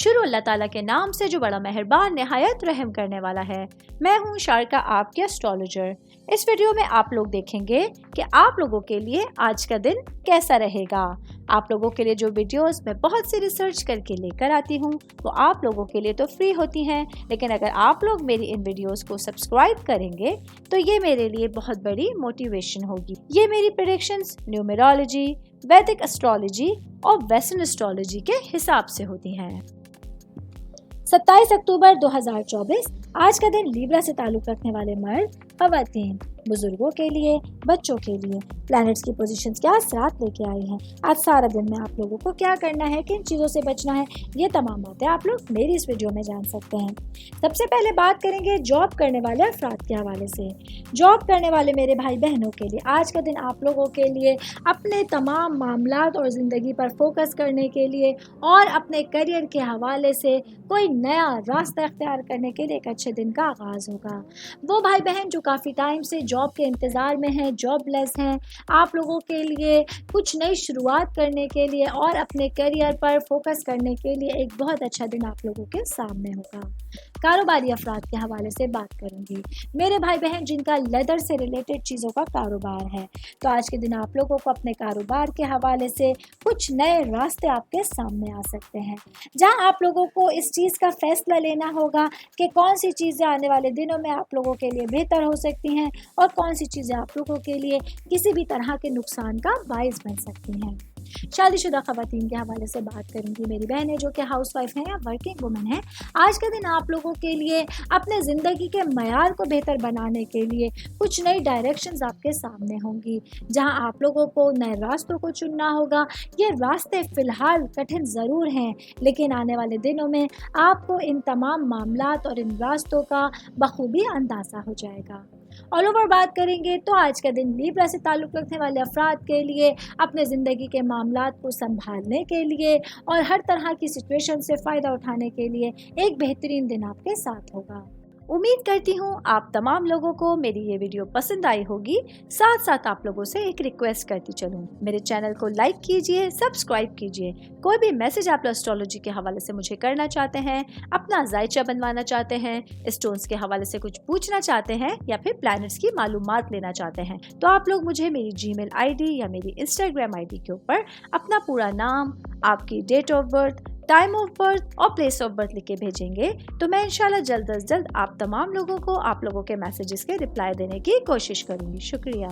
शुरू अल्लाह ताला के नाम से जो बड़ा मेहरबान निहायत रहम करने वाला है। मैं हूँ शारका, आपके एस्ट्रोलॉजर। इस वीडियो में आप लोग देखेंगे कि आप लोगों के लिए आज का दिन कैसा रहेगा। आप लोगों के लिए जो वीडियोस मैं बहुत सी रिसर्च करके लेकर आती हूँ वो आप लोगों के लिए तो फ्री होती हैं, लेकिन अगर आप लोग मेरी इन वीडियोस को सब्सक्राइब करेंगे तो ये मेरे लिए बहुत बड़ी मोटिवेशन होगी। ये मेरी प्रेडिक्शंस न्यूमेरोलॉजी, वैदिक एस्ट्रोलॉजी और वेस्टर्न एस्ट्रोलॉजी के हिसाब से होती हैं। 27 अक्टूबर 2024 आज का दिन लीब्रा से ताल्लुक रखने वाले मर्द, खवातीन, बुजुर्गों के लिए, बच्चों के लिए प्लैनेट्स की पोजीशंस क्या असरात लेके आई हैं। आज सारा दिन में आप लोगों को क्या करना है, किन चीज़ों से बचना है, ये तमाम बातें आप लोग मेरी इस वीडियो में जान सकते हैं। सबसे पहले बात करेंगे जॉब करने वाले अफराद के हवाले से। जॉब करने वाले मेरे भाई बहनों के लिए आज का दिन आप लोगों के लिए अपने तमाम मामलात और ज़िंदगी पर फोकस करने के लिए और अपने करियर के हवाले से कोई नया रास्ता अख्तियार करने के लिए एक अच्छे दिन का आगाज़ होगा। वो भाई बहन जो काफ़ी टाइम से जॉब के इंतज़ार में हैं, जॉबलेस हैं, आप लोगों के लिए कुछ नई शुरुआत करने के लिए और अपने करियर पर फोकस करने के लिए एक बहुत अच्छा दिन आप लोगों के सामने होगा। कारोबारी अफराद के हवाले से बात करूंगी। मेरे भाई बहन जिनका लेदर से रिलेटेड चीज़ों का कारोबार है, तो आज के दिन आप लोगों को अपने कारोबार के हवाले से कुछ नए रास्ते आपके सामने आ सकते हैं, जहां आप लोगों को इस चीज़ का फैसला लेना होगा कि कौन सी चीज़ें आने वाले दिनों में आप लोगों के लिए बेहतर हो सकती हैं और कौन सी चीज़ें आप लोगों के लिए किसी भी तरह के नुकसान का बाइस बन सकती हैं। शादीशुदा खवातीन के हवाले से बात करूंगी। मेरी बहनें जो कि हाउसवाइफ हैं या वर्किंग वुमेन हैं, आज के दिन आप लोगों के लिए अपने ज़िंदगी के मयार को बेहतर बनाने के लिए कुछ नई डायरेक्शंस आपके सामने होंगी, जहां आप लोगों को नए रास्तों को चुनना होगा। ये रास्ते फ़िलहाल कठिन ज़रूर हैं, लेकिन आने वाले दिनों में आपको इन तमाम मामलात और इन रास्तों का बखूबी अंदाज़ा हो जाएगा। ऑल ओवर बात करेंगे तो आज का दिन लीब्रा से ताल्लुक़ रखने वाले अफराद के लिए अपने ज़िंदगी के मामलात को संभालने के लिए और हर तरह की सिचुएशन से फ़ायदा उठाने के लिए एक बेहतरीन दिन आपके साथ होगा। उम्मीद करती हूँ आप तमाम लोगों को मेरी ये वीडियो पसंद आई होगी। साथ साथ आप लोगों से एक रिक्वेस्ट करती चलूँ, मेरे चैनल को लाइक कीजिए, सब्सक्राइब कीजिए। कोई भी मैसेज आप एस्ट्रोलॉजी के हवाले से मुझे करना चाहते हैं, अपना जायचा बनवाना चाहते हैं, स्टोन्स के हवाले से कुछ पूछना चाहते हैं या फिर प्लैनेट्स की मालूमात लेना चाहते हैं, तो आप लोग मुझे मेरी जीमेल आईडी या मेरी इंस्टाग्राम आईडी के ऊपर अपना पूरा नाम, आपकी date of birth, time of birth और प्लेस ऑफ बर्थ लिख के भेजेंगे तो मैं इंशाल्लाह जल्द अज जल्द आप तमाम लोगों को आप लोगों के मैसेजेस के रिप्लाई देने की कोशिश करूँगी। शुक्रिया।